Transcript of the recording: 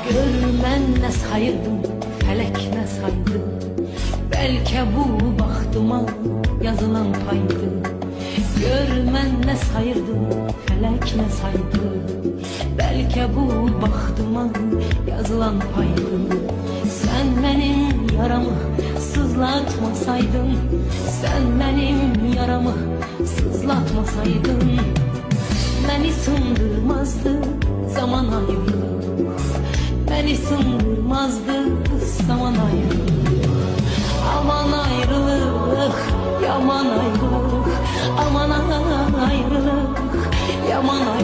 Görmən nə sayırdım, fələk nə saydı. Bəlkə bu baxtıma yazılan paydı. Görmən nə sayırdım, fələk nə saydı. Bəlkə bu baxtıma yazılan paydı. Sən mənim yaramı sızlatmasaydın, sən mənim yaramı sızlatmasaydın, məni sındırmazdı zaman ayrılık, məni sındırmazdı zaman ayrılık. Aman ayrılık, yaman ayrılık, aman ayrılık, yaman ayrılık.